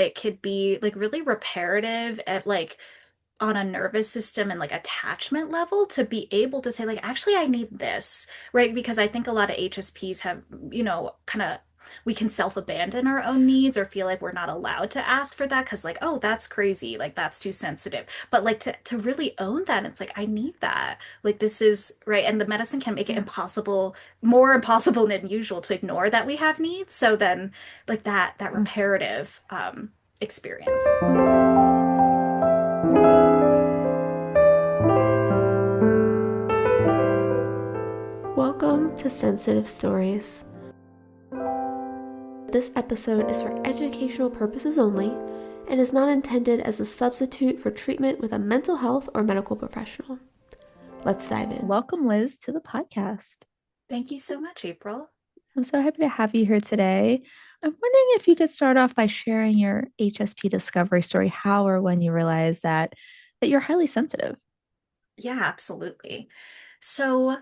it could be like really reparative at like on a nervous system and like attachment level to be able to say like actually I need this, right? Because I think a lot of HSPs have, kind of we can self-abandon our own needs or feel like we're not allowed to ask for that because like, oh, that's crazy, like that's too sensitive. But like to really own that, it's like I need that. Like this is right. And the medicine can make it Yeah. impossible, more impossible than usual to ignore that we have needs. So then like that Yes. reparative experience. Welcome to Sensitive Stories. This episode is for educational purposes only and is not intended as a substitute for treatment with a mental health or medical professional. Let's dive in. Welcome, Liz, to the podcast. Thank you so much, April. I'm so happy to have you here today. I'm wondering if you could start off by sharing your HSP discovery story, how or when you realized that you're highly sensitive. Yeah, absolutely. So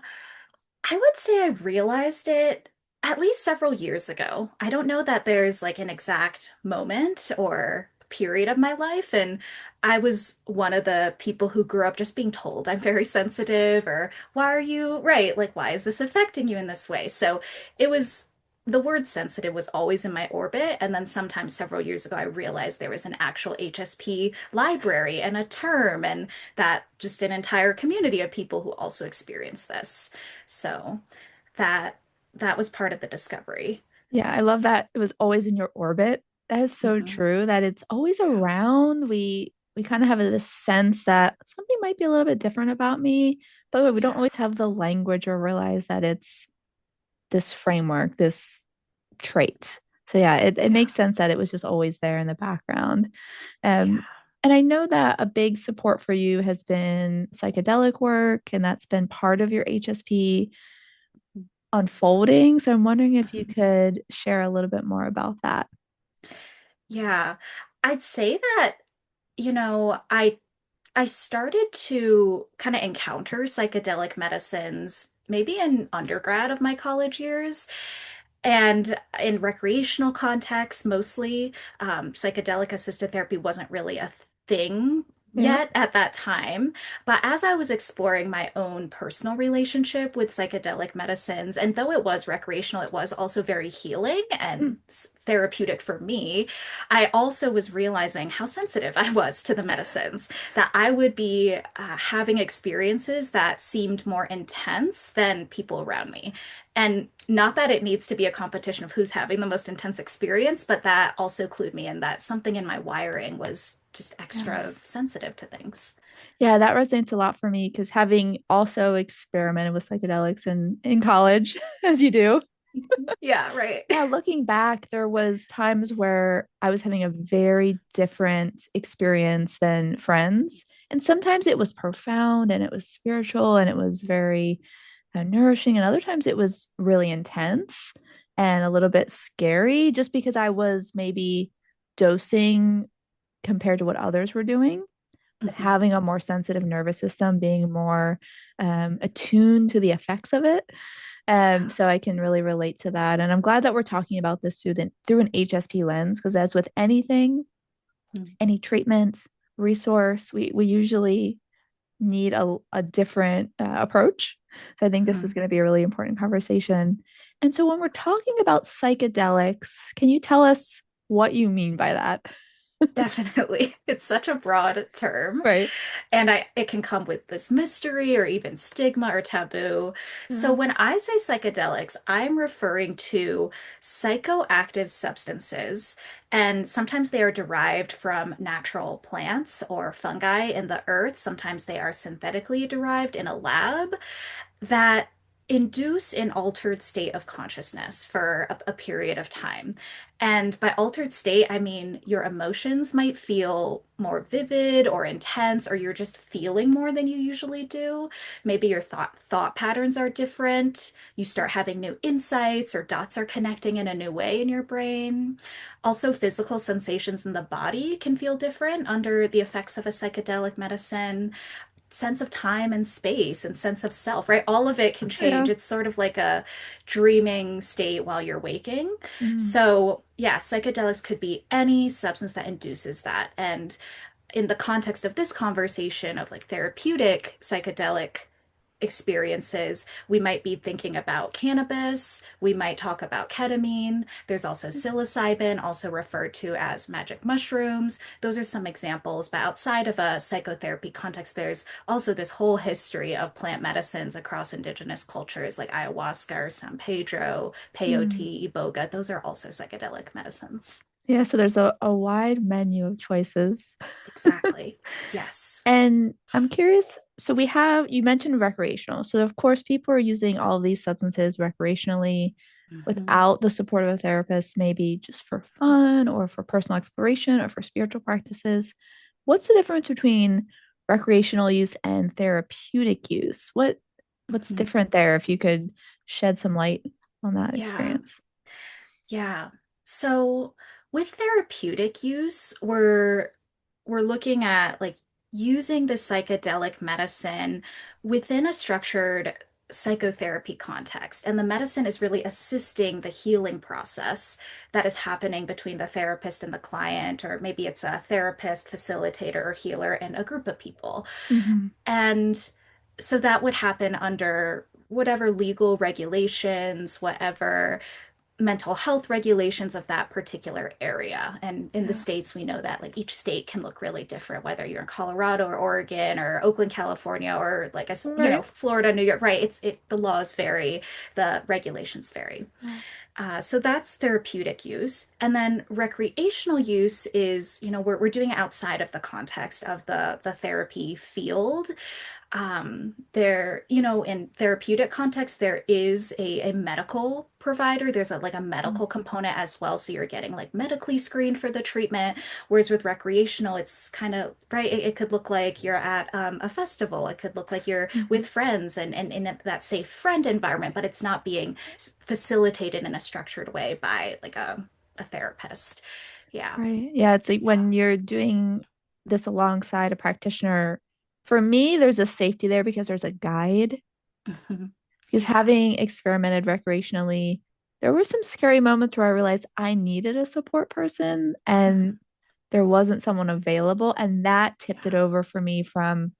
I would say I realized it at least several years ago. I don't know that there's like an exact moment or period of my life. And I was one of the people who grew up just being told I'm very sensitive, or why are you right? Like, why is this affecting you in this way? So it was the word sensitive was always in my orbit. And then sometime several years ago, I realized there was an actual HSP library and a term, and that just an entire community of people who also experience this. So that that was part of the discovery. Yeah, I love that it was always in your orbit. That is so Hmm. true that it's always around. We kind of have this sense that something might be a little bit different about me, but we don't Yeah. always have the language or realize that it's this framework, this trait. So yeah, it Yeah. makes sense that it was just always there in the background. Yeah. Um, and I know that a big support for you has been psychedelic work, and that's been part of your HSP unfolding. So I'm wondering if you Mhm. could share a little bit more about that. Yeah. I'd say that, I started to kind of encounter psychedelic medicines maybe in undergrad of my college years. And in recreational contexts, mostly, psychedelic assisted therapy wasn't really a thing Yeah. yet at that time. But as I was exploring my own personal relationship with psychedelic medicines, and though it was recreational, it was also very healing Mm. and therapeutic for me. I also was realizing how sensitive I was to the medicines, that I would be having experiences that seemed more intense than people around me. And not that it needs to be a competition of who's having the most intense experience, but that also clued me in that something in my wiring was just extra Yes. sensitive to things. Yeah, that resonates a lot for me because having also experimented with psychedelics in college, as you do. Yeah, right. Yeah, looking back, there was times where I was having a very different experience than friends. And sometimes it was profound and it was spiritual and it was very nourishing. And other times it was really intense and a little bit scary just because I was maybe dosing compared to what others were doing. But Mhm. having a more sensitive nervous system, being more attuned to the effects of it. Yeah. So I can really relate to that. And I'm glad that we're talking about this through an HSP lens, because as with anything, Mm. any treatment, resource, we usually need a different approach. So I think this is Mhm. going to be a really important conversation. And so when we're talking about psychedelics, can you tell us what you mean by that? Definitely. It's such a broad term. Right. And it can come with this mystery or even stigma or taboo. So Yeah. when I say psychedelics, I'm referring to psychoactive substances, and sometimes they are derived from natural plants or fungi in the earth. Sometimes they are synthetically derived in a lab that induce an altered state of consciousness for a period of time. And by altered state, I mean your emotions might feel more vivid or intense, or you're just feeling more than you usually do. Maybe your thought patterns are different. You start having new insights, or dots are connecting in a new way in your brain. Also, physical sensations in the body can feel different under the effects of a psychedelic medicine. sense of time and space and sense of self, right? All of it can Yeah. change. It's sort of like a dreaming state while you're waking. Mm. So, yeah, psychedelics could be any substance that induces that. And in the context of this conversation of like therapeutic psychedelic experiences, we might be thinking about cannabis, we might talk about ketamine. There's also psilocybin, also referred to as magic mushrooms. Those are some examples, but outside of a psychotherapy context, there's also this whole history of plant medicines across indigenous cultures like ayahuasca or San Pedro, Mm. peyote, iboga. Those are also psychedelic medicines. Yeah, so there's a wide menu of choices. Exactly. Yes. And I'm curious, so you mentioned recreational. So of course people are using all of these substances recreationally Mhm. without the support of a therapist, maybe just for fun or for personal exploration or for spiritual practices. What's the difference between recreational use and therapeutic use? What's Mhm. different there if you could shed some light on that Yeah. experience? Yeah. So with therapeutic use, we're looking at like using the psychedelic medicine within a structured psychotherapy context. And the medicine is really assisting the healing process that is happening between the therapist and the client, or maybe it's a therapist, facilitator, or healer and a group of people. Hmm. And so that would happen under whatever legal regulations, whatever mental health regulations of that particular area. And in the Yeah. States, we know that like each state can look really different, whether you're in Colorado or Oregon or Oakland, California, or like Right. Florida, New York, right? The laws vary, the regulations vary. Yeah. So that's therapeutic use. And then recreational use is, we're doing it outside of the context of the therapy field. There, in therapeutic context, there is a medical provider. There's like a Mm-hmm. medical component as well. So you're getting like medically screened for the treatment. Whereas with recreational, it's kind of right. It could look like you're at a festival. It could look like you're Mm-hmm. with friends and in that safe friend environment, but it's not being facilitated in a structured way by like a therapist. Yeah. Right. Yeah, it's like Yeah. when you're doing this alongside a practitioner, for me, there's a safety there because there's a guide. Mhm. Because Yeah. having experimented recreationally, there were some scary moments where I realized I needed a support person and Mhm. there wasn't someone available. And that tipped it Yeah. over for me from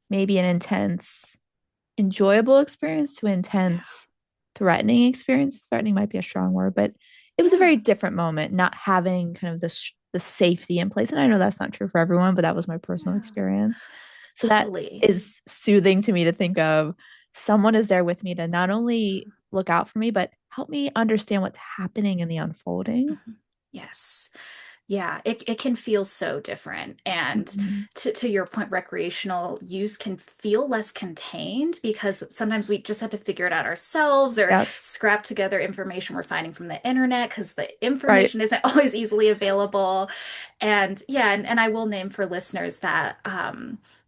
maybe an intense, enjoyable experience to Yeah. intense, threatening experience. Threatening might be a strong word, but it was a very Yeah. different moment, not having kind of this the safety in place. And I know that's not true for everyone, but that was my personal Yeah. experience. So that Totally. is soothing to me to think of someone is there with me to not only look out for me, but help me understand what's happening in the unfolding. Mhm. Yes. Yeah, it can feel so different. And Mhm. to your point, recreational use can feel less contained because sometimes we just have to figure it out ourselves or Yes. scrap together information we're finding from the internet because the Right. information isn't always easily available. And yeah, and I will name for listeners that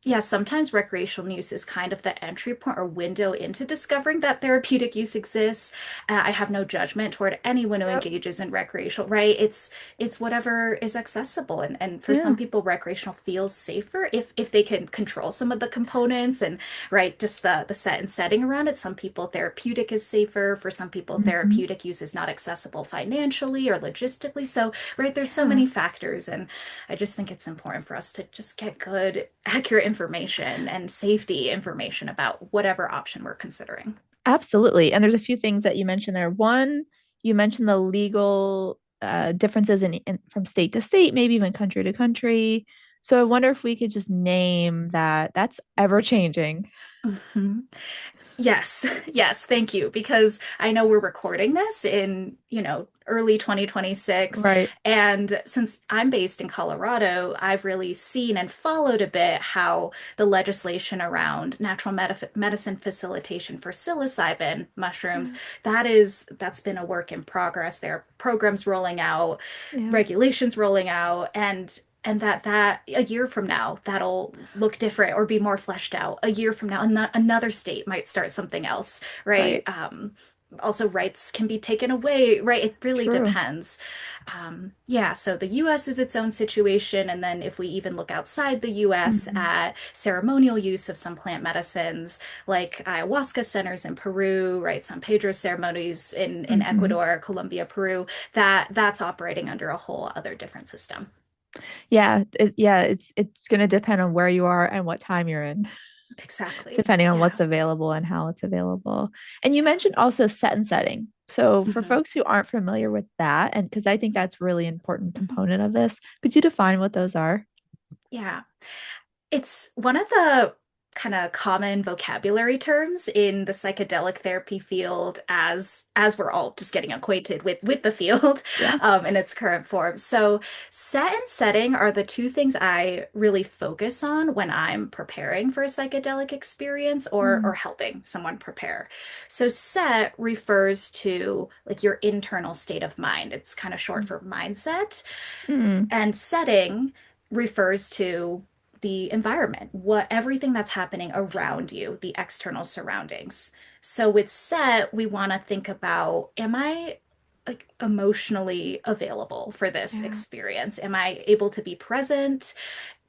yeah, sometimes recreational use is kind of the entry point or window into discovering that therapeutic use exists. I have no judgment toward anyone who Yep. engages in recreational, right? It's whatever is accessible, and for some Yeah. people recreational feels safer if they can control some of the components and right just the set and setting around it. Some people therapeutic is safer. For some people Mhm. therapeutic use is not accessible financially or logistically. So right, there's so Yeah. many factors, and I just think it's important for us to just get good accurate information and safety information about whatever option we're considering. Absolutely. And there's a few things that you mentioned there. One, you mentioned the legal differences from state to state, maybe even country to country. So I wonder if we could just name that. That's ever changing. Mhm. Yes, yes, thank you. Because I know we're recording this in, early 2026. Right. And since I'm based in Colorado, I've really seen and followed a bit how the legislation around natural medicine facilitation for psilocybin mushrooms, Yeah. that's been a work in progress. There are programs rolling out, Yeah. regulations rolling out, and that a year from now that'll look different or be more fleshed out. A year from now another state might start something else, right? Right. also rights can be taken away, right? It really True. depends. Yeah, so the US is its own situation. And then if we even look outside the US Mhm. at ceremonial use of some plant medicines, like ayahuasca centers in Peru, right? San Pedro ceremonies in Mhm. Ecuador, Colombia, Peru, that's operating under a whole other different system. Yeah, it's going to depend on where you are and what time you're in, Exactly. depending on Yeah. what's available and how it's available. And you mentioned also set and setting. So for Mhm. folks who aren't familiar with that, and because I think that's really important component of this, could you define what those are? Yeah. It's one of the kind of common vocabulary terms in the psychedelic therapy field as we're all just getting acquainted with the field Yeah. in its current form. So set and setting are the two things I really focus on when I'm preparing for a psychedelic experience or Mm, helping someone prepare. So set refers to like your internal state of mind. It's kind of short for mindset. mm, And setting refers to the environment, what everything that's happening around you, the external surroundings. So with set, we want to think about, am I like emotionally available for this yeah. experience? Am I able to be present?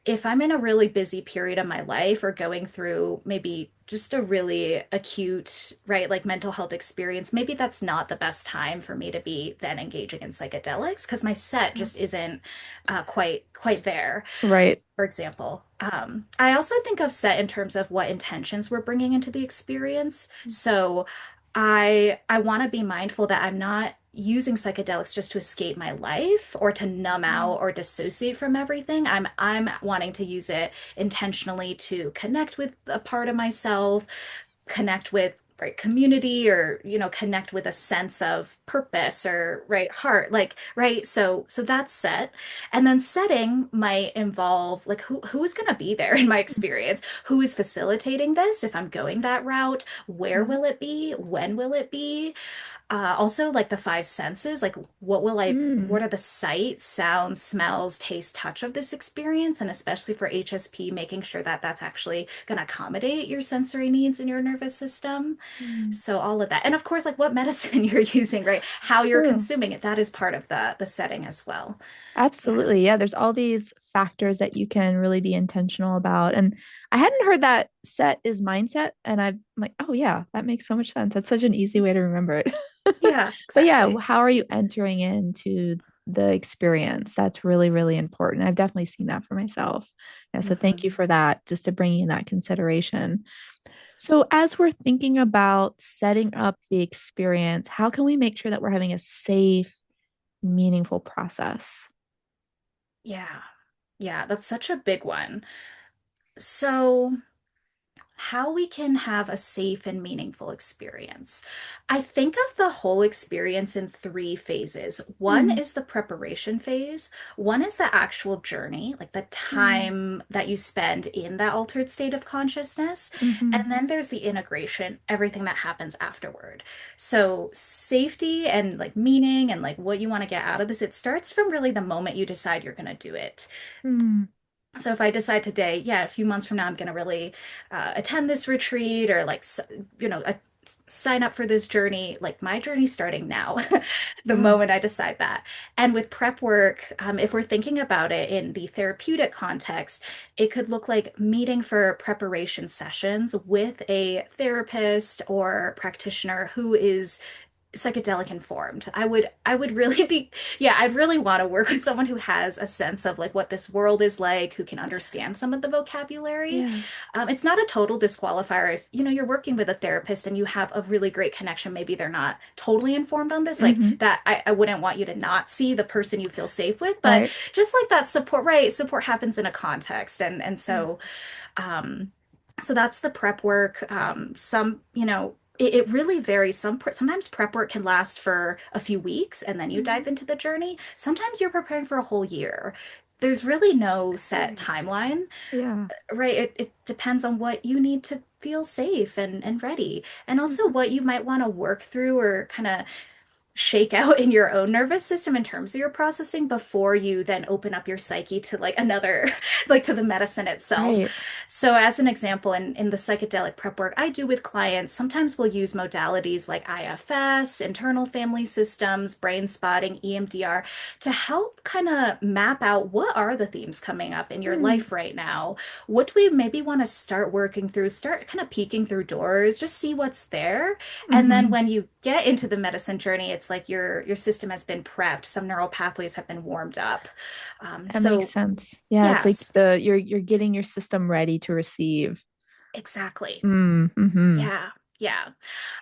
If I'm in a really busy period of my life or going through maybe just a really acute, right, like mental health experience, maybe that's not the best time for me to be then engaging in psychedelics because my set Yeah. just isn't quite there, Right. for example. I also think of set in terms of what intentions we're bringing into the experience. So I want to be mindful that I'm not using psychedelics just to escape my life or to numb out Mm, or dissociate from everything. I'm wanting to use it intentionally to connect with a part of myself, connect with right community or connect with a sense of purpose or right heart like right so that's set. And then setting might involve like who is going to be there in my experience, who is facilitating this if I'm going that route, where yeah. will it be, when will it be, also like the five senses, like Mm, what are the sight, sound, smells, taste, touch of this experience, and especially for HSP, making sure that that's actually going to accommodate your sensory needs in your nervous system. mm. So all of that, and of course, like what medicine you're using, right? How you're True. consuming it, that is part of the setting as well. Yeah. Absolutely. Yeah, there's all these factors that you can really be intentional about. And I hadn't heard that set is mindset. And I'm like, oh, yeah, that makes so much sense. That's such an easy way to remember it. Yeah, But yeah, exactly. how are you entering into the experience? That's really, really important. I've definitely seen that for myself. Yeah, so thank you Hmm. for that, just to bring in that consideration. So, as we're thinking about setting up the experience, how can we make sure that we're having a safe, meaningful process? Yeah. Yeah, that's such a big one. So how we can have a safe and meaningful experience. I think of the whole experience in three phases. One Mm, is the preparation phase, one is the actual journey, like the mm, time that you spend in that altered state of consciousness. mhm, And then there's the integration, everything that happens afterward. So, safety and like meaning and like what you want to get out of this, it starts from really the moment you decide you're going to do it. mm, So if I decide today, yeah, a few months from now, I'm going to really attend this retreat or like, sign up for this journey, like my journey's starting now, the yeah. moment I decide that. And with prep work, if we're thinking about it in the therapeutic context, it could look like meeting for preparation sessions with a therapist or practitioner who is psychedelic informed. I would really be, yeah, I'd really want to work with someone who has a sense of like what this world is like, who can understand some of the vocabulary. Yes. It's not a total disqualifier if you're working with a therapist and you have a really great connection. Maybe they're not totally informed on this, like Hmm. that. I wouldn't want you to not see the person you feel safe with, but Right. just like that support, right? Support happens in a context, and Yeah. um, so that's the prep work. It really varies. Sometimes prep work can last for a few weeks and then you Hmm. dive into the journey. Sometimes you're preparing for a whole year. There's really no set Right. timeline, Yeah. right? It depends on what you need to feel safe and ready, and also Hmm. what you might want to work through or kind of shake out in your own nervous system in terms of your processing before you then open up your psyche to like another, like to the medicine itself. Right. So, as an example, in the psychedelic prep work I do with clients, sometimes we'll use modalities like IFS, internal family systems, brain spotting, EMDR to help kind of map out what are the themes coming up in your Mm, life right now. What do we maybe want to start working through, start kind of peeking through doors, just see what's there. And then hmm. when you get into the medicine journey, it's like your system has been prepped, some neural pathways have been warmed up. That makes So sense. Yeah, it's like yes, you're getting your system ready to receive. exactly. Mm-hmm. Yeah. Yeah.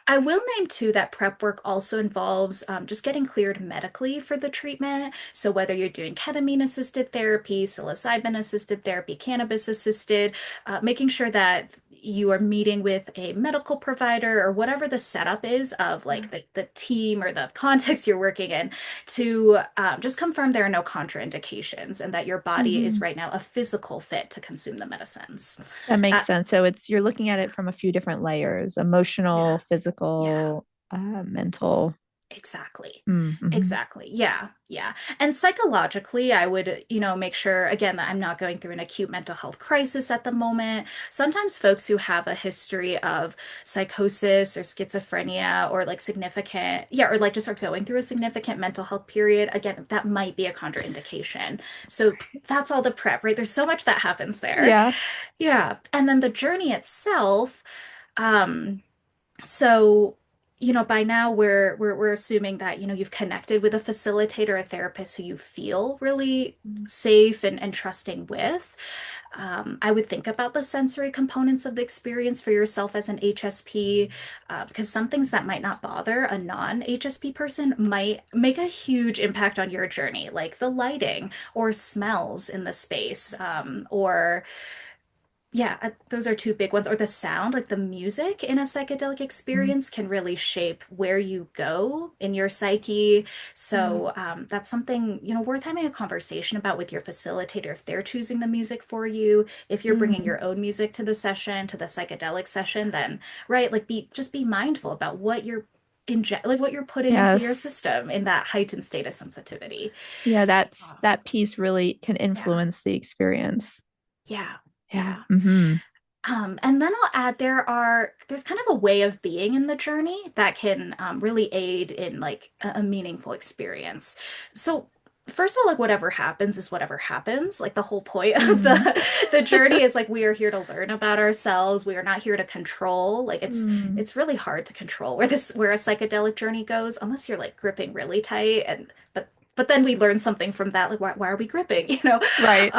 I will name too that prep work also involves just getting cleared medically for the treatment. So whether you're doing ketamine assisted therapy, psilocybin assisted therapy, cannabis assisted, making sure that you are meeting with a medical provider or whatever the setup is of like the team or the context you're working in to just confirm there are no contraindications and that your body is Hmm. right now a physical fit to consume the medicines. That makes That, sense. So it's you're looking at it from a few different layers, yeah, emotional, yeah. physical, mental. Exactly. Mm-hmm. Exactly. Yeah. Yeah. And psychologically, I would, make sure again that I'm not going through an acute mental health crisis at the moment. Sometimes folks who have a history of psychosis or schizophrenia or like significant, yeah, or like just are going through a significant mental health period, again, that might be a contraindication. So that's all the prep, right? There's so much that happens there. Yeah. Yeah. And then the journey itself, um, so, by now we're assuming that, you've connected with a facilitator, a therapist who you feel really safe and trusting with. I would think about the sensory components of the experience for yourself as an HSP, because some things that might not bother a non-HSP person might make a huge impact on your journey, like the lighting or smells in the space, or yeah, those are two big ones. Or the sound, like the music in a psychedelic experience can really shape where you go in your psyche. Mm-hmm. So that's something, worth having a conversation about with your facilitator if they're choosing the music for you. If you're bringing Mm-hmm. your own music to the session, to the psychedelic session, then right, like be mindful about what you're like what you're putting into your Yes. system in that heightened state of sensitivity. Yeah, Uh, that piece really can yeah, influence the experience. yeah, Yeah. yeah. Mm-hmm. And then I'll add there's kind of a way of being in the journey that can really aid in like a meaningful experience. So first of all, like whatever happens is whatever happens. Like the whole point of Mm. the journey is like we are here to learn about ourselves. We are not here to control. Like it's Mm. it's really hard to control where a psychedelic journey goes unless you're like gripping really tight and but then we learn something from that like why are we gripping, Right.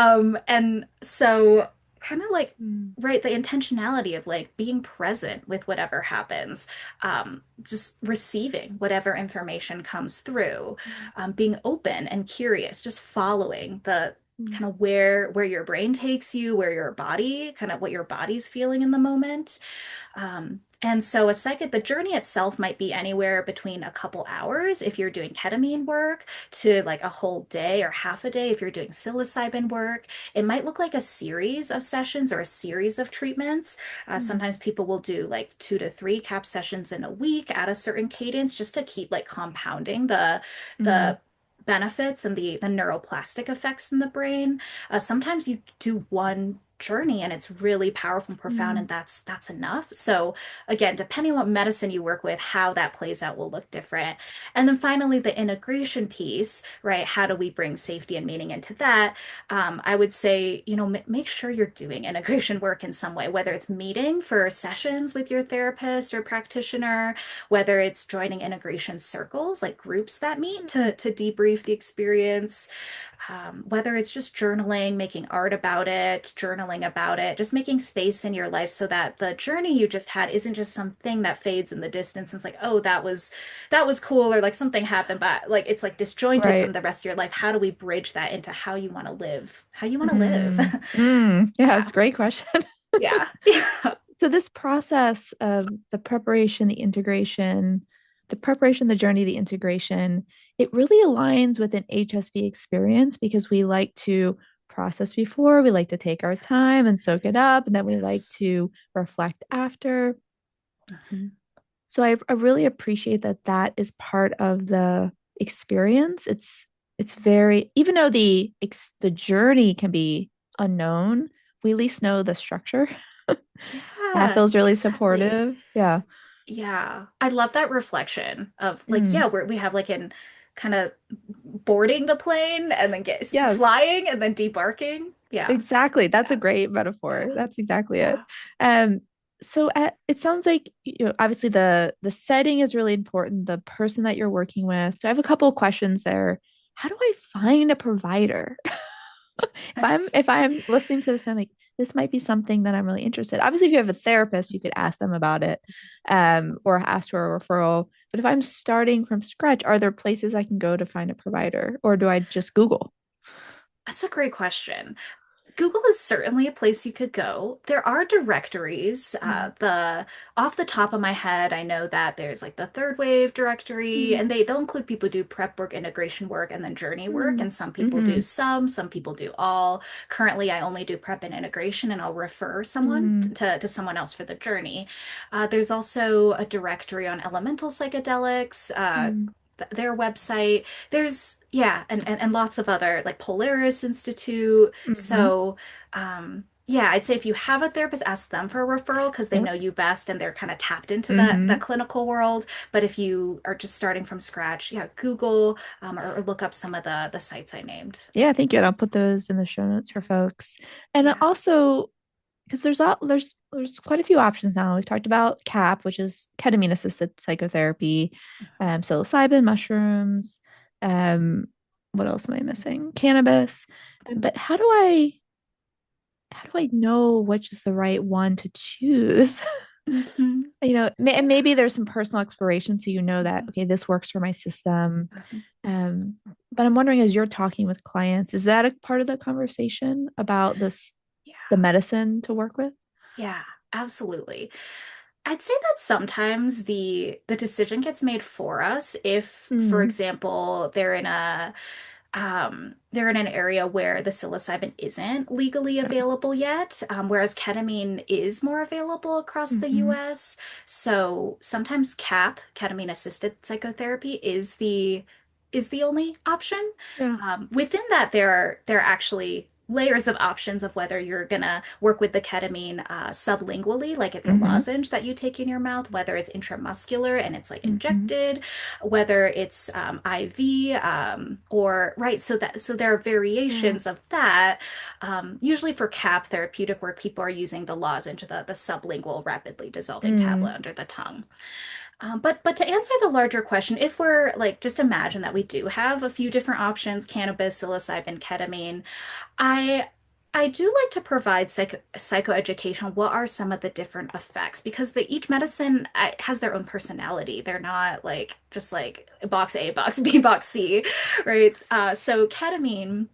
and so kind of like Mm. right the intentionality of like being present with whatever happens, just receiving whatever information comes through, being open and curious, just following the Mm. kind of where your brain takes you, where your body kind of what your body's feeling in the moment. And so the journey itself might be anywhere between a couple hours if you're doing ketamine work to like a whole day or half a day if you're doing psilocybin work. It might look like a series of sessions or a series of treatments. Mm. Sometimes people will do like 2 to 3 cap sessions in a week at a certain cadence just to keep like compounding Mm. the benefits and the neuroplastic effects in the brain. Sometimes you do one journey and it's really powerful and profound Mm. and that's enough. So again, depending on what medicine you work with, how that plays out will look different. And then finally the integration piece, right? How do we bring safety and meaning into that? I would say, make sure you're doing integration work in some way, whether it's meeting for sessions with your therapist or practitioner, whether it's joining integration circles like groups that meet to debrief the experience, whether it's just journaling, making art about it, journaling about it, just making space in your life so that the journey you just had isn't just something that fades in the distance and it's like, oh, that was cool, or like something happened, but like it's like disjointed from Right. the rest of your life. How do we bridge that into how you want to live? How you want to live? Mm. Mm. Yeah, Yeah. it's a great question. Yeah. Yeah. So this process of the preparation, the preparation, the journey, the integration, it really aligns with an HSP experience because we like to process before, we like to take our Yes. time and soak it up, and then we like Yes. to reflect after. Mhm. So I really appreciate that that is part of the experience. It's very, even though the journey can be unknown, we at least know the structure. That Yeah, feels really exactly. supportive. Yeah. Yeah. I love that reflection of like, Mm. yeah, we have like in kind of boarding the plane and then get Yes. flying and then debarking. Yeah. Exactly. That's a Yeah. great metaphor. Yeah. That's exactly it. Yeah. Um, it sounds like obviously the setting is really important, the person that you're working with. So I have a couple of questions there. How do I find a provider? That's If I'm listening to this, I'm like, this might be something that I'm really interested. Obviously, if you have a therapist, you could ask them about it, or ask for a referral. But if I'm starting from scratch, are there places I can go to find a provider, or do I just Google? that's a great question. Google is certainly a place you could go. There are directories. Mm, The off the top of my head, I know that there's like the Third Wave directory, and mm, they'll include people who do prep work, integration work, and then journey work. mm, And some people do mm-hmm, some people do all. Currently, I only do prep and integration, and I'll refer someone mm, to someone else for the journey. There's also a directory on elemental psychedelics. mm, Their website. There's yeah, and lots of other like Polaris Institute. mm-hmm. So yeah, I'd say if you have a therapist, ask them for a referral because they Yep. know you best and they're kind of tapped into that Mm-hmm. clinical world. But if you are just starting from scratch, yeah, Google or look up some of the sites I named. Yeah. Yeah, thank you. And I'll put those in the show notes for folks. And Yeah. also, because there's quite a few options now. We've talked about CAP, which is ketamine assisted psychotherapy, psilocybin, mushrooms. Um, what else am I missing? Cannabis. But how do I know which is the right one to choose? Mhm. And Yeah. maybe there's some personal exploration, so you know that Mhm. okay, this works for my system. Mhm. Um, but I'm wondering, as you're talking with clients, is that a part of the conversation about Yeah. the medicine to work with? Yeah, absolutely. I'd say that sometimes the decision gets made for us if, for Mm, example, they're in an area where the psilocybin isn't legally yeah. available yet, whereas ketamine is more available across the Mm-hmm. US. So sometimes CAP, ketamine assisted psychotherapy, is the only option. Yeah. Within that, there are actually layers of options of whether you're gonna work with the ketamine sublingually, like it's a Mm-hmm. lozenge that you take in your mouth, whether it's intramuscular and it's like Mm-hmm. injected, whether it's IV, or right. So there are Yeah. variations of that. Usually for CAP therapeutic work, people are using the lozenge, the sublingual rapidly dissolving tablet Mm, under the tongue. But to answer the larger question, if we're like just imagine that we do have a few different options, cannabis, psilocybin, ketamine, I I do like to provide psychoeducation. What are some of the different effects? Because each medicine has their own personality. They're not like just like box A, box B, box C, right? So ketamine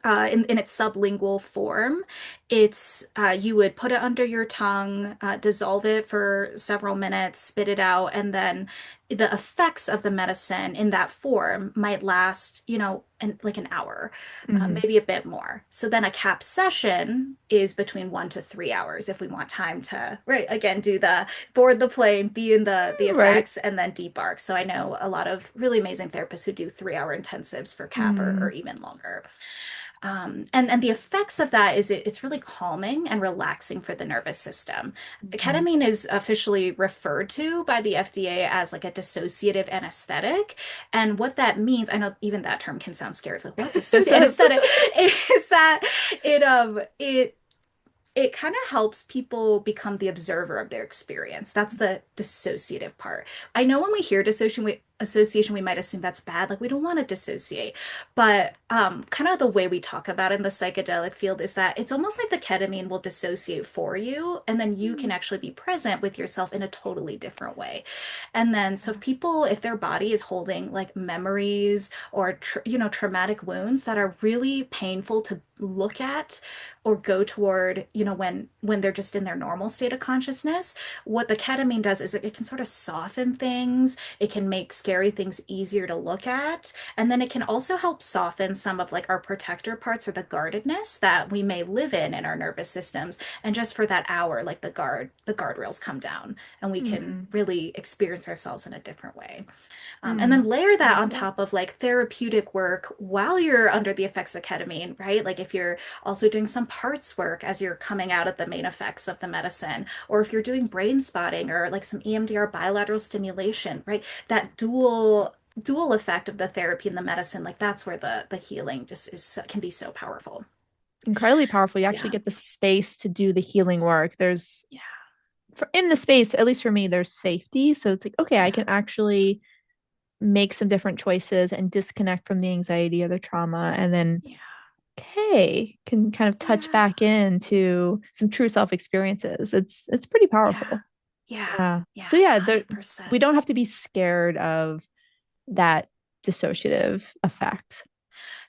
in its sublingual form. It's you would put it under your tongue, dissolve it for several minutes, spit it out, and then the effects of the medicine in that form might last, like an hour, mm-hmm. maybe a bit more. So then a cap session is between 1 to 3 hours if we want time to, right, again, do the board the plane, be in the Right. effects, and then debark. So I know a lot of really amazing therapists who do 3 hour intensives for cap or Mm, even longer. And the effects of that is it's really calming and relaxing for the nervous system. mm-hmm. Ketamine is officially referred to by the FDA as like a dissociative anesthetic. And what that means, I know even that term can sound scary. Like, what It dissociative does. anesthetic is that it kind of helps people become the observer of their experience. That's the dissociative part. I know when we hear association, we might assume that's bad. Like we don't want to dissociate. But kind of the way we talk about it in the psychedelic field is that it's almost like the ketamine will dissociate for you, and then you can Mm, actually be present with yourself in a totally different way. And then, so yeah. if their body is holding like memories or, traumatic wounds that are really painful to look at or go toward, when they're just in their normal state of consciousness, what the ketamine does is it can sort of soften things. It can make scary things easier to look at. And then it can also help soften some of like our protector parts or the guardedness that we may live in our nervous systems. And just for that hour, like the guardrails come down and we can Mm, really experience ourselves in a different way. And then mm. layer I that love on that. top of like therapeutic work while you're under the effects of ketamine, right? Like if you're also doing some parts work as you're coming out of the main effects of the medicine, or if you're doing brain spotting or like some EMDR bilateral stimulation, right? That dual effect of the therapy and the medicine, like that's where the healing just is can be so powerful. Incredibly powerful. You actually Yeah. get the space to do the healing work. There's Yeah. in the space, at least for me, there's safety. So it's like, okay, I Yeah. can actually make some different choices and disconnect from the anxiety or the trauma. And then, Yeah. okay, can kind of touch Yeah. back into some true self experiences. It's pretty Yeah. powerful. Yeah. Yeah. So Yeah. yeah, we 100%. don't have to be scared of that dissociative effect.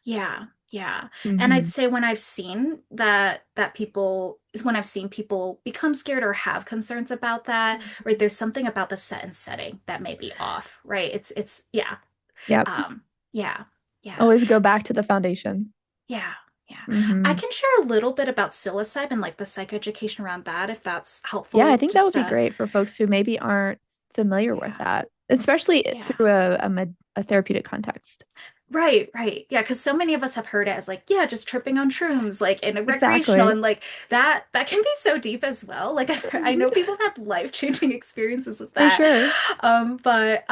Yeah, yeah. And I'd Mm-hmm. say when I've seen that people is when I've seen people become scared or have concerns about that, right? There's something about the set and setting that may be off, right? It's yeah. Yep. Um, yeah, yeah, Always go back to the foundation. yeah, yeah. I Mm-hmm. can share a little bit about psilocybin, like the psychoeducation around that, if that's Yeah, I helpful. think that would Just be great for folks who maybe aren't familiar with yeah, that, especially yeah. through a therapeutic contect. Right, right. Yeah, because so many of us have heard it as like, yeah, just tripping on shrooms, like in a recreational, Exactly. and like that can be so deep as well. Like I know people have had life-changing experiences with For that. sure. But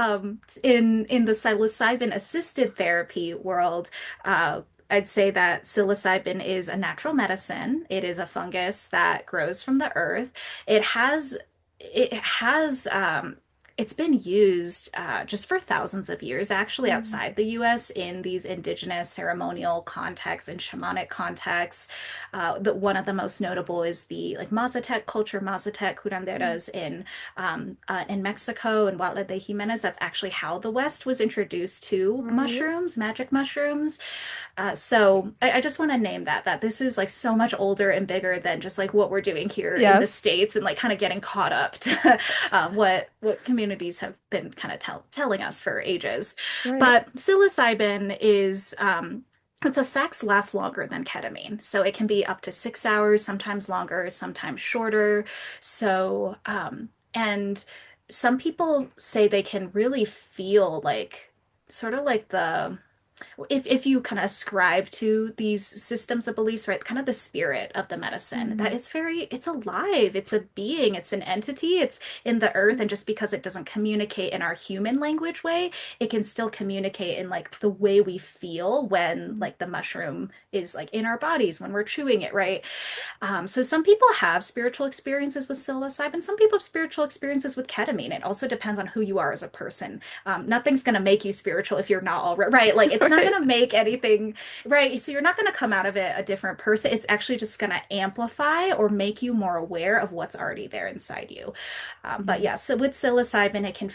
in the psilocybin assisted therapy world, I'd say that psilocybin is a natural medicine. It is a fungus that grows from the earth. It has it has it's been used just for thousands of years, actually, Mm, outside the US in these indigenous ceremonial contexts and shamanic contexts. One of the most notable is the like Mazatec culture, Mazatec mm. curanderas in Mexico and Huautla de Jimenez. That's actually how the West was introduced to Right. mushrooms, magic mushrooms. So I just want to name that this is like so much older and bigger than just like what we're doing here in the Yes. States and like kind of getting caught up to what communities have been kind of telling us for ages. Right. But psilocybin is its effects last longer than ketamine. So it can be up to 6 hours, sometimes longer, sometimes shorter. And some people say they can really feel like sort of like the if you kind of ascribe to these systems of beliefs, right, kind of the spirit of the medicine, that Mm, it's alive, it's a being, it's an entity, it's in the earth, and just because it doesn't communicate in our human language way, it can still communicate in like the way we feel when mm, like the mushroom is like in our bodies when we're chewing it, right? So some people have spiritual experiences with psilocybin. Some people have spiritual experiences with ketamine. It also depends on who you are as a person. Nothing's going to make you spiritual if you're not already right. Like it's not going right. to make anything right. So you're not going to come out of it a different person. It's actually just going to amplify or make you more aware of what's already there inside you. But Mm, yeah, so with psilocybin, it can,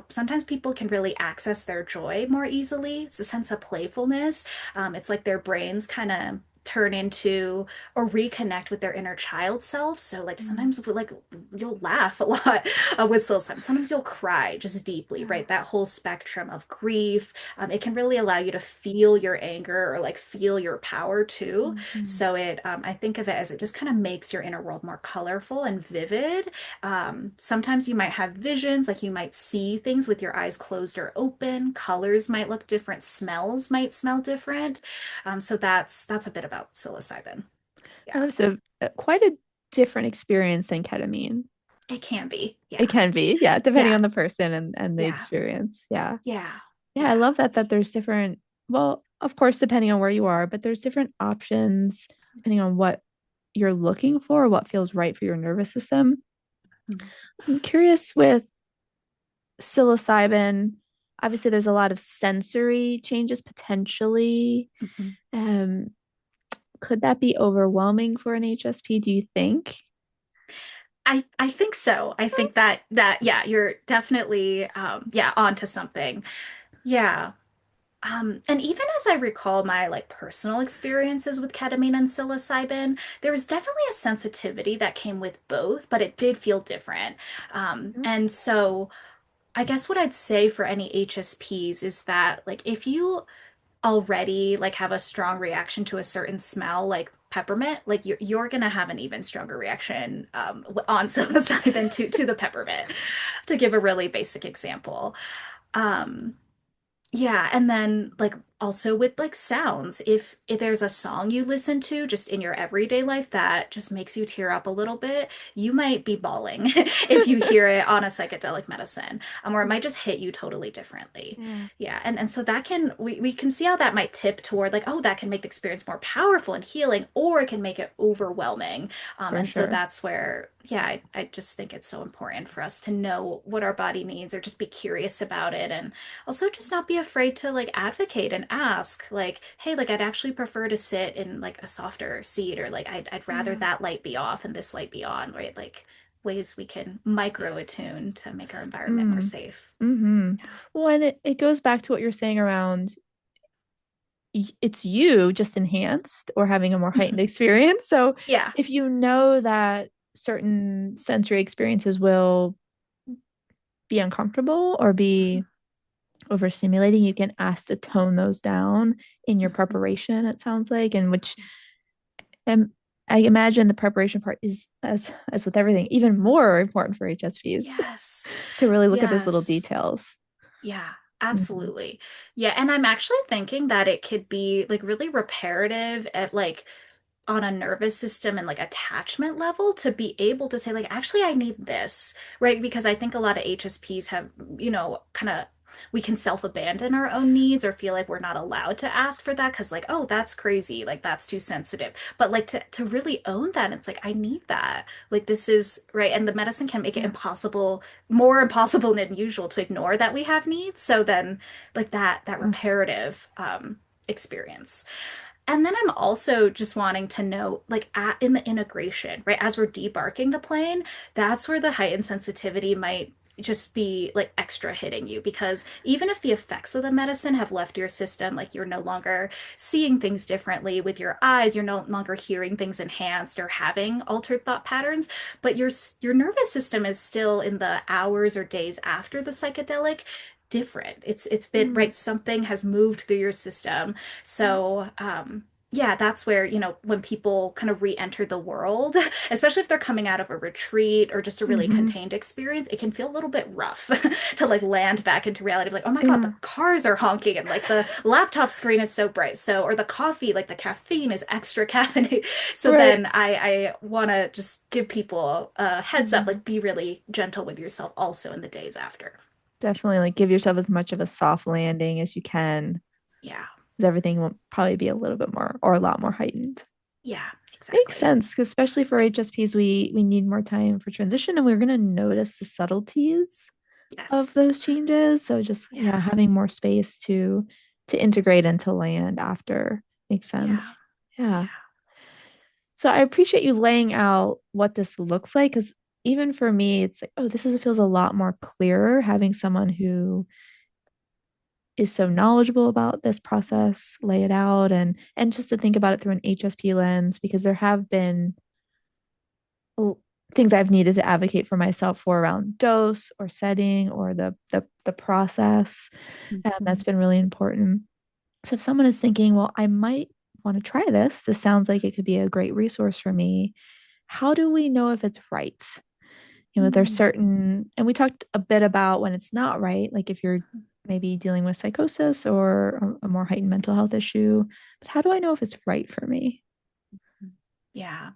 sometimes people can really access their joy more easily. It's a sense of playfulness. It's like their brains kind of turn into or reconnect with their inner child self. So like mm. sometimes like you'll laugh a lot with psilocybin. Sometimes you'll cry just deeply, Yeah. right? That whole spectrum of grief. It can really allow you to feel your anger or like feel your power too. Mhm. So I think of it as it just kind of makes your inner world more colorful and vivid. Sometimes you might have visions, like you might see things with your eyes closed or open. Colors might look different. Smells might smell different. So that's a bit about psilocybin. That Yeah, was quite a different experience than ketamine. it can be. It Yeah, can be, yeah, depending yeah, on the person and the yeah, experience. Yeah. yeah, Yeah, I yeah. love that there's different, well, of course, depending on where you are, but there's different options depending on what you're looking for, what feels right for your nervous system. Mhm. I'm curious with psilocybin, obviously there's a lot of sensory changes potentially. Mhm. Um, could that be overwhelming for an HSP, do you think? I think so. I think that yeah, you're definitely yeah, onto something. Yeah. And even as I recall my like personal experiences with ketamine and psilocybin, there was definitely a sensitivity that came with both, but it did feel different. And so I guess what I'd say for any HSPs is that like if you already like have a strong reaction to a certain smell like peppermint, like you're gonna have an even stronger reaction on psilocybin to the peppermint, to give a really basic example. Um, yeah, and then like also with like sounds, if there's a song you listen to just in your everyday life that just makes you tear up a little bit, you might be bawling if you hear it on a psychedelic medicine, or it might just hit you totally differently. Yeah, Yeah, and so that can we can see how that might tip toward like, oh, that can make the experience more powerful and healing, or it can make it overwhelming. for And so sure. that's where, yeah, I just think it's so important for us to know what our body needs or just be curious about it. And also just not be afraid to like advocate and ask like, hey, like I'd actually prefer to sit in like a softer seat, or like I'd rather Yeah. that light be off and this light be on, right? Like ways we can micro Yes. attune to make our environment more Mm. safe. Mm-hmm. Well, and it goes back to what you're saying around it's you just enhanced or having a more heightened Yeah. experience. So Yeah. if you know that certain sensory experiences will be uncomfortable or be overstimulating, you can ask to tone those down in your preparation, it sounds like, and which and I imagine the preparation part is as with everything, even more important for HSPs Yes. to really look at those little Yes. details. Yeah, Mhm. absolutely. Yeah, and I'm actually thinking that it could be like really reparative at like on a nervous system and like attachment level to be able to say like actually I need this, right? Because I think a lot of HSPs have, kind of we can self-abandon our own needs or feel like we're not allowed to ask for that because like, oh, that's crazy, like that's too sensitive. But like to really own that, it's like I need that. Like this is right, and the medicine can make it Yeah. impossible, more impossible than usual to ignore that we have needs. So then like that Yes. reparative experience. And then I'm also just wanting to know, like, in the integration, right? As we're debarking the plane, that's where the heightened sensitivity might just be like extra hitting you, because even if the effects of the medicine have left your system, like you're no longer seeing things differently with your eyes, you're no longer hearing things enhanced or having altered thought patterns, but your nervous system is still in the hours or days after the psychedelic different. It's been Mm. right, something has moved through your system. So, yeah, that's where, when people kind of re-enter the world, especially if they're coming out of a retreat or just a really Mm-hmm. contained experience, it can feel a little bit rough to like land back into reality of like, oh my God, the Yeah. cars are honking and like the laptop screen is so bright. So, or the coffee, like the caffeine is extra caffeinated. So Right. then I want to just give people a heads up, Mm. like be really gentle with yourself also in the days after. Definitely like give yourself as much of a soft landing as you can, Yeah. because everything will probably be a little bit more or a lot more heightened. Yeah, Makes exactly. sense, 'cause especially for HSPs, we need more time for transition, and we're gonna notice the subtleties of Yes. those changes. So just Yeah. yeah, having more space to integrate into land after makes Yeah. sense. Yeah. Yeah. So I appreciate you laying out what this looks like, because even for me, it's like, oh, feels a lot more clearer having someone who is so knowledgeable about this process, lay it out, and just to think about it through an HSP lens, because there have been things I've needed to advocate for myself for around dose or setting or the process. And that's Mhm. been really important. So if someone is thinking, well, I might want to try this, this sounds like it could be a great resource for me. How do we know if it's right? There's Mm. certain, and we talked a bit about when it's not right, like if you're maybe dealing with psychosis or a more heightened mental health issue. But how do I know if it's right for me? Yeah.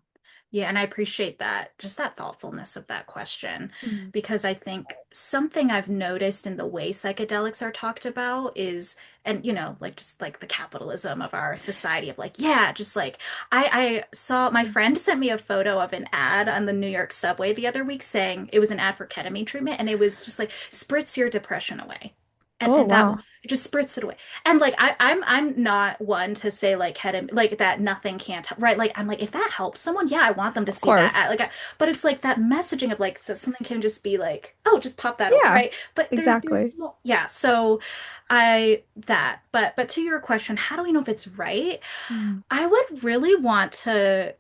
Yeah, and I appreciate that, just that thoughtfulness of that question, Mm. because I think something I've noticed in the way psychedelics are talked about is, and like just like the capitalism of our society of like, yeah, just like I saw my Mm. friend sent me a photo of an ad on the New York subway the other week saying it was an ad for ketamine treatment, and it was just like spritz your depression away. And Oh, that wow. it just spritz it away. And like I'm not one to say like ketamine like that nothing can't help, right? Like I'm like if that helps someone, yeah, I want them to Of see that. course. But it's like that messaging of like so something can just be like, oh, just pop that over, Yeah, right? But there's exactly. more, yeah. So I that, but to your question, how do we know if it's right? Mm. I would really want to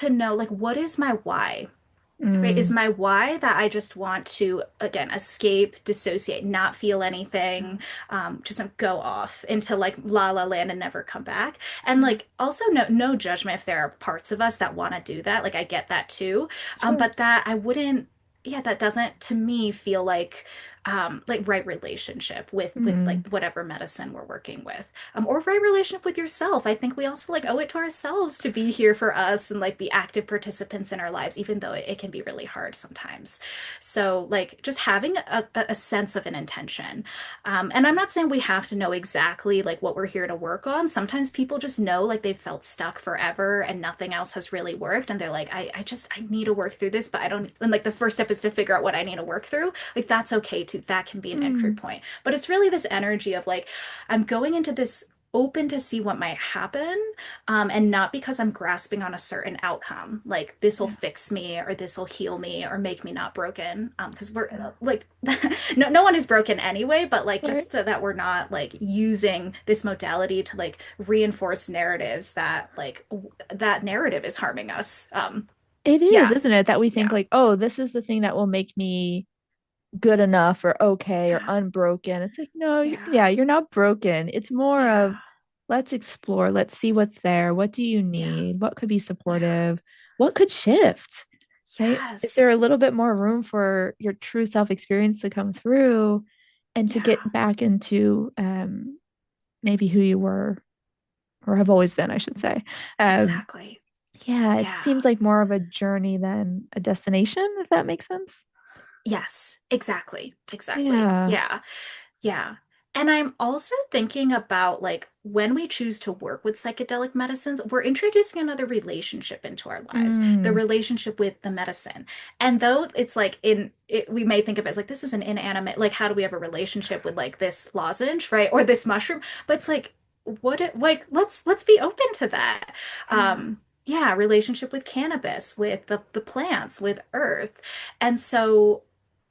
know like what is my why? right, is Mm, my why that I just want to, again, escape, dissociate, not feel anything, just go off into like la la land and never come back. And yeah, like also no judgment if there are parts of us that want to do that. Like I get that too. sure. But that I wouldn't, yeah, that doesn't to me feel like right relationship with Mm, like whatever medicine we're working with, or right relationship with yourself. I think we also like owe it to ourselves to be here for us and like be active participants in our lives, even though it can be really hard sometimes. So like just having a sense of an intention. And I'm not saying we have to know exactly like what we're here to work on. Sometimes people just know like they've felt stuck forever and nothing else has really worked. And they're like, I need to work through this, but I don't, and like the first step is to figure out what I need to work through. Like that's okay too. That can be an entry mm, point. But it's really this energy of like, I'm going into this open to see what might happen, and not because I'm grasping on a certain outcome, like this will yeah, fix me or this will heal me or make me not broken. Because we're yeah. like, no one is broken anyway, but like Right. just so that we're not like using this modality to like reinforce narratives that like that narrative is harming us. It is, Yeah, isn't it? That we think yeah, like, oh, this is the thing that will make me good enough or okay or yeah, unbroken. It's like, no, yeah, yeah, you're not broken. It's more yeah, of let's explore, let's see what's there. What do you yeah, need? What could be yeah. supportive? What could shift? Right? Is there a Yes. little bit more room for your true self experience to come through and to Yeah, get back into maybe who you were or have always been, I should say. Um, exactly. yeah, it Yeah. seems like more of a journey than a destination, if that makes sense. Yes, exactly. Exactly. Yeah. Yeah. Yeah. And I'm also thinking about like when we choose to work with psychedelic medicines, we're introducing another relationship into our lives, the Mm, relationship with the medicine. And though it's like in it, we may think of it as like this is an inanimate, like how do we have a relationship with like this lozenge, right? Or this mushroom? But it's like what it like let's be open to that. yeah. Yeah, relationship with cannabis, with the plants, with earth. And so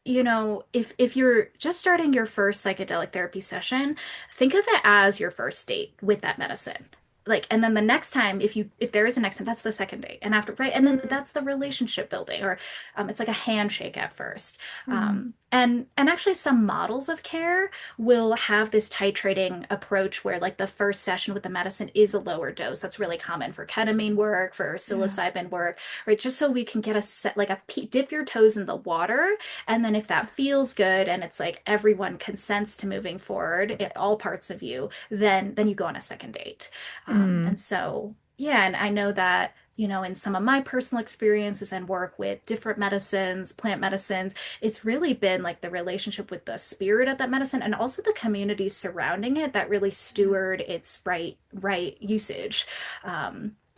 if you're just starting your first psychedelic therapy session, think of it as your first date with that medicine. Like, and then the next time, if there is a next time, that's the second date, and after, right, and then Mm, that's the relationship building, or it's like a handshake at first. mm, And actually, some models of care will have this titrating approach where, like, the first session with the medicine is a lower dose. That's really common for ketamine work, for yeah. psilocybin work, right? Just so we can get a set, like a dip your toes in the water, and then if that feels good and it's like everyone consents to moving forward, all parts of you, then you go on a second date. Mm, And so, yeah, and I know that, in some of my personal experiences and work with different medicines, plant medicines, it's really been like the relationship with the spirit of that medicine and also the communities surrounding it that really yeah. steward its right usage.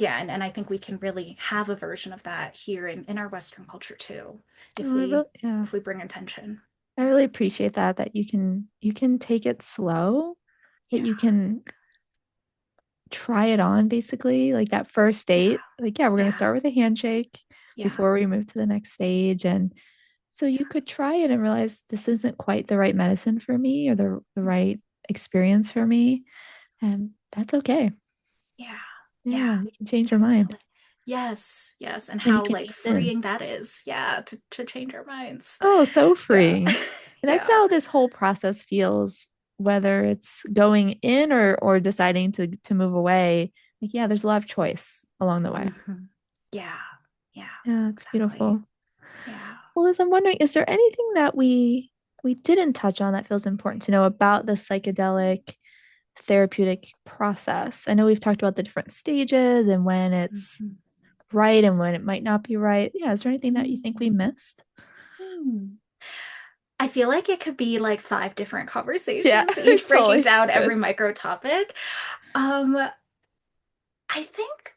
Yeah, and I think we can really have a version of that here in our Western culture too, if Oh, we yeah. if we bring intention. I really appreciate that you can take it slow, that Yeah, you can try it on basically. Like that first yeah, date, like, yeah, we're gonna yeah, start with a handshake yeah. before we move to the next stage. And so you could try it and realize this isn't quite the right medicine for me or the Mhm. right experience for me. And that's okay. Yeah, yeah, Yeah, you can change your mind. definitely. Yes, yes, and Then you how can like ease in. freeing that is. Yeah, to change our minds. Oh, so Yeah, freeing. And that's yeah. how this whole process feels, whether it's going in or deciding to move away. Like, yeah, there's a lot of choice along the way. Yeah, yeah, Yeah, it's exactly. beautiful. Yeah. Well, Liz, I'm wondering, is there anything that we didn't touch on that feels important to know about the psychedelic therapeutic process? I know we've talked about the different stages and when it's Mhm. right and when it might not be right. Yeah, is there anything that you think we Mhm. missed? Hmm. I feel like it could be like five different Yeah, conversations, each breaking totally down good. every micro topic. Um, I think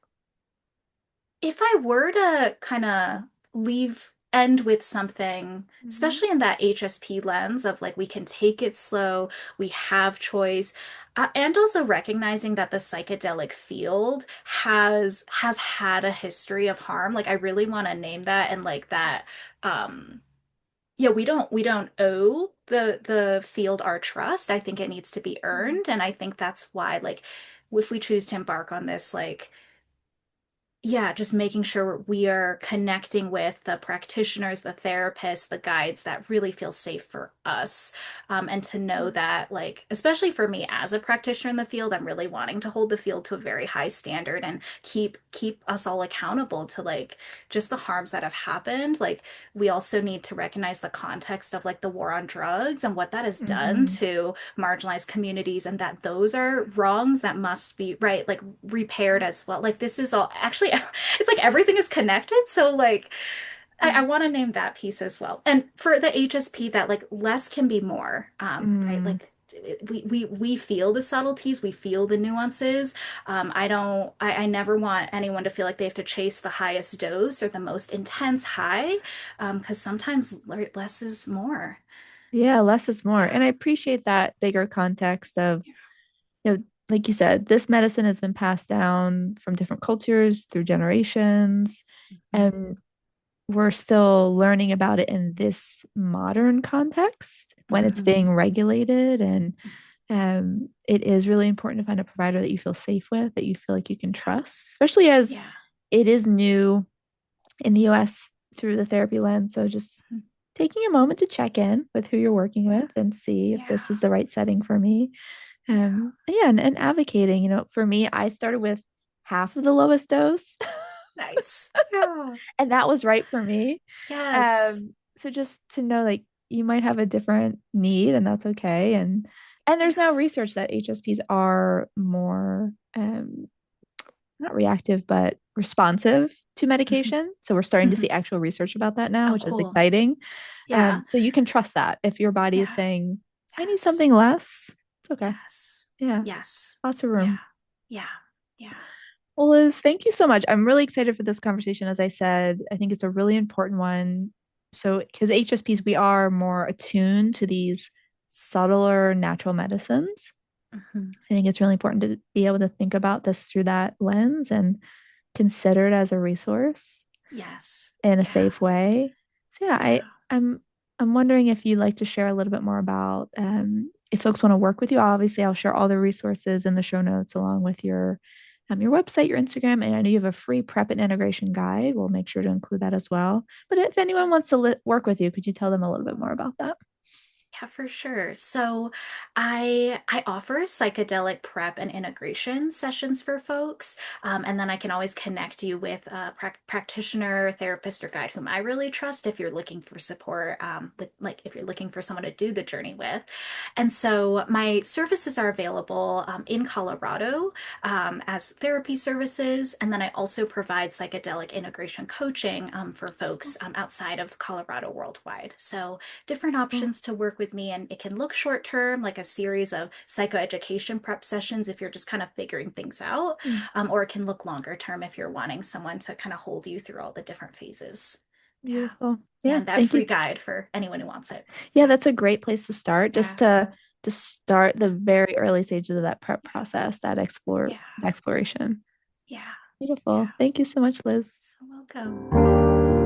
if I were to kind of leave end with something, Mhm. especially in that HSP lens of like we can take it slow, we have choice, and also recognizing that the psychedelic field has had a history of harm. Like I really want to name that and like that. Yeah, we don't owe the field our trust. I think it needs to be Mm. earned, and I think that's why like if we choose to embark on this like yeah, just making sure we are connecting with the practitioners, the therapists, the guides that really feel safe for us. And to know that, like, especially for me as a practitioner in the field, I'm really wanting to hold the field to a very high standard and keep us all accountable to like just the harms that have happened. Like, we also need to recognize the context of like the war on drugs and what that has done Mm-hmm. to marginalized communities, and that those are wrongs that must be right, like repaired as well. Like this is all actually it's like everything is connected. So like I want to name that piece as well. And for the HSP, that like less can be more. Right? Mm. Like we feel the subtleties, we feel the nuances. I don't I never want anyone to feel like they have to chase the highest dose or the most intense high, because sometimes less is more. Yeah, less is more. Yeah. And I appreciate that bigger context of, you know, like you said, this medicine has been passed down from different cultures through generations, Mhm. and we're still learning about it in this modern context when it's Mhm. being regulated. And it is really important to find a provider that you feel safe with, that you feel like you can trust, especially as Yeah. it is new in the US through the therapy lens. So just Mhm. taking a moment to check in with who you're working Yeah. with and see if Yeah. this is the right setting for me. Yeah. Yeah, and advocating, for me, I started with half of the lowest dose, Nice. Yeah. and that was right for me. Yes. So just to know, like, you might have a different need, and that's okay. And Yeah. there's now research that HSPs are more not reactive, but responsive to Mhm. medication. So we're starting to see Mhm. actual research about that now, Oh, which is cool. exciting. Yeah. So you can trust that if your body is Yeah. saying, I need Yes. something less, it's okay. Yes. Yeah, Yes. lots of Yeah. room. Yeah. Yeah. Well, Liz, thank you so much. I'm really excited for this conversation. As I said, I think it's a really important one. So, because HSPs, we are more attuned to these subtler natural medicines. Mhm. I think it's really important to be able to think about this through that lens and consider it as a resource Yes. in a Yeah. safe way. So yeah, Yeah. I'm wondering if you'd like to share a little bit more about if folks want to work with you. Obviously, I'll share all the resources in the show notes along with your website, your Instagram, and I know you have a free prep and integration guide. We'll make sure to include that as well. But if anyone wants to work with you, could you tell them a little bit more about that? Yeah, for sure. So I offer psychedelic prep and integration sessions for folks. And then I can always connect you with a practitioner, therapist, or guide whom I really trust if you're looking for support, with like if you're looking for someone to do the journey with. And so my services are available in Colorado as therapy services. And then I also provide psychedelic integration coaching for folks outside of Colorado worldwide. So different Cool. options to work with me. And it can look short term, like a series of psychoeducation prep sessions if you're just kind of figuring things out, Mm, or it can look longer term if you're wanting someone to kind of hold you through all the different phases. Yeah. beautiful. Yeah. Yeah, And that thank free you. guide for anyone who wants it. Yeah, Yeah. that's a great place to start, just Yeah. to start the very early stages of that prep process, that Yeah. exploration. Yeah. Beautiful. Yeah. Thank you so much, Liz. So welcome.